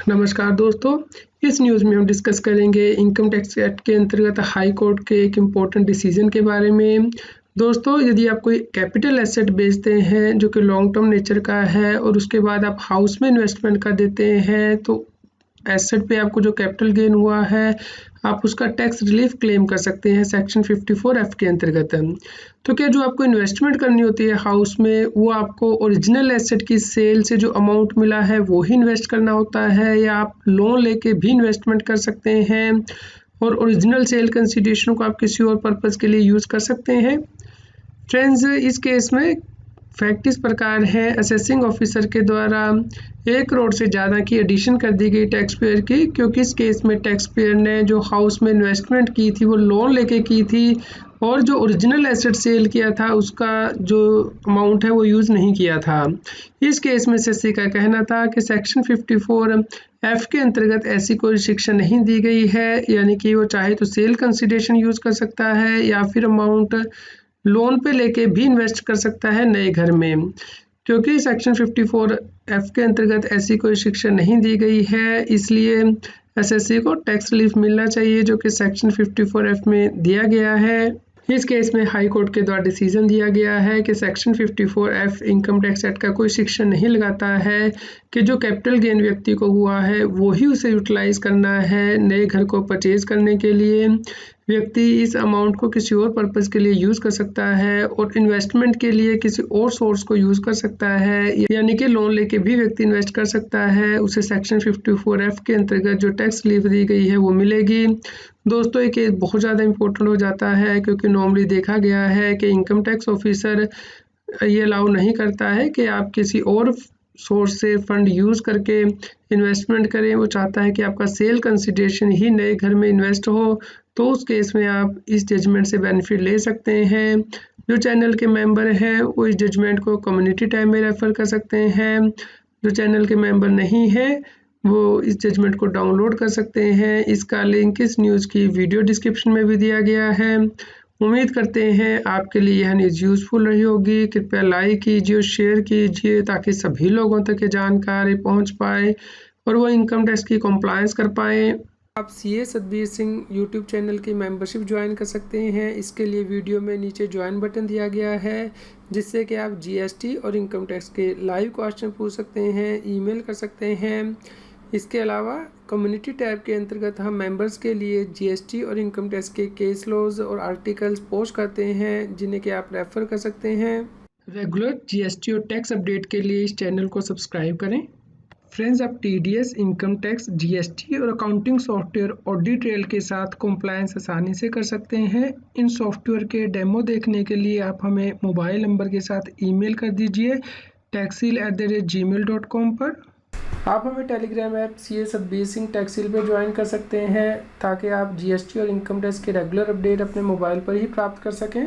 नमस्कार दोस्तों, इस न्यूज़ में हम डिस्कस करेंगे इनकम टैक्स एक्ट के अंतर्गत हाई कोर्ट के एक इम्पोर्टेंट डिसीजन के बारे में। दोस्तों, यदि आप कोई कैपिटल एसेट बेचते हैं जो कि लॉन्ग टर्म नेचर का है और उसके बाद आप हाउस में इन्वेस्टमेंट कर देते हैं, तो एसेट पे आपको जो कैपिटल गेन हुआ है, आप उसका टैक्स रिलीफ क्लेम कर सकते हैं सेक्शन 54F के अंतर्गत। तो क्या जो आपको इन्वेस्टमेंट करनी होती है हाउस में, वो आपको ओरिजिनल एसेट की सेल से जो अमाउंट मिला है वो ही इन्वेस्ट करना होता है, या आप लोन लेके भी इन्वेस्टमेंट कर सकते हैं और ओरिजिनल सेल कंसिडरेशन को आप किसी और पर्पज़ के लिए यूज़ कर सकते हैं। फ्रेंड्स, इस केस में फैक्ट इस प्रकार है, असेसिंग ऑफिसर के द्वारा 1 करोड़ से ज़्यादा की एडिशन कर दी गई टैक्स पेयर की, क्योंकि इस केस में टैक्स पेयर ने जो हाउस में इन्वेस्टमेंट की थी वो लोन लेके की थी और जो ओरिजिनल एसेट सेल किया था उसका जो अमाउंट है वो यूज़ नहीं किया था। इस केस में एसएससी का कहना था कि सेक्शन 54F के अंतर्गत ऐसी कोई शिक्षा नहीं दी गई है, यानी कि वो चाहे तो सेल कंसिडरेशन यूज़ कर सकता है या फिर अमाउंट लोन पे लेके भी इन्वेस्ट कर सकता है नए घर में। क्योंकि सेक्शन 54F के अंतर्गत ऐसी कोई शिक्षा नहीं दी गई है, इसलिए एसएससी को टैक्स रिलीफ मिलना चाहिए जो कि सेक्शन 54F में दिया गया है। इस केस में हाई कोर्ट के द्वारा डिसीजन दिया गया है कि section 54F income tax act का कोई शिक्षा नहीं लगाता है कि जो कैपिटल गेन व्यक्ति को हुआ है वो ही उसे यूटिलाइज करना है नए घर को परचेज करने के लिए। व्यक्ति इस अमाउंट को किसी और पर्पज़ के लिए यूज़ कर सकता है और इन्वेस्टमेंट के लिए किसी और सोर्स को यूज़ कर सकता है, यानी कि लोन लेके भी व्यक्ति इन्वेस्ट कर सकता है। उसे सेक्शन 54F के अंतर्गत जो टैक्स रिलीफ दी गई है वो मिलेगी। दोस्तों, ये केस बहुत ज़्यादा इम्पोर्टेंट हो जाता है क्योंकि नॉर्मली देखा गया है कि इनकम टैक्स ऑफिसर ये अलाउ नहीं करता है कि आप किसी और सोर्स से फंड यूज़ करके इन्वेस्टमेंट करें। वो चाहता है कि आपका सेल कंसिडरेशन ही नए घर में इन्वेस्ट हो, तो उस केस में आप इस जजमेंट से बेनिफिट ले सकते हैं। जो चैनल के मेंबर हैं वो इस जजमेंट को कम्युनिटी टैब में रेफ़र कर सकते हैं। जो चैनल के मेंबर नहीं हैं वो इस जजमेंट को डाउनलोड कर सकते हैं। इसका लिंक इस न्यूज़ की वीडियो डिस्क्रिप्शन में भी दिया गया है। उम्मीद करते हैं आपके लिए यह न्यूज़ यूज़फुल रही होगी। कृपया लाइक कीजिए और शेयर कीजिए ताकि सभी लोगों तक ये जानकारी पहुंच पाए और वो इनकम टैक्स की कंप्लायंस कर पाएँ। आप CA Satbir Singh YouTube channel की मेंबरशिप ज्वाइन कर सकते हैं। इसके लिए वीडियो में नीचे ज्वाइन बटन दिया गया है, जिससे कि आप जीएसटी और इनकम टैक्स के लाइव क्वेश्चन पूछ सकते हैं, ईमेल कर सकते हैं। इसके अलावा कम्युनिटी टैब के अंतर्गत हम मेंबर्स के लिए जीएसटी और इनकम टैक्स के केस लॉज और आर्टिकल्स पोस्ट करते हैं, जिन्हें कि आप रेफ़र कर सकते हैं। रेगुलर जीएसटी और टैक्स अपडेट के लिए इस चैनल को सब्सक्राइब करें। फ्रेंड्स, आप टीडीएस, इनकम टैक्स, जीएसटी और अकाउंटिंग सॉफ्टवेयर ऑडिट ट्रेल के साथ कंप्लायंस आसानी से कर सकते हैं। इन सॉफ्टवेयर के डेमो देखने के लिए आप हमें मोबाइल नंबर के साथ ईमेल कर दीजिए taxil@gmail.com पर। आप हमें Telegram app CA Satbir Singh Taxil पर ज्वाइन कर सकते हैं ताकि आप जीएसटी और इनकम टैक्स के रेगुलर अपडेट अपने मोबाइल पर ही प्राप्त कर सकें।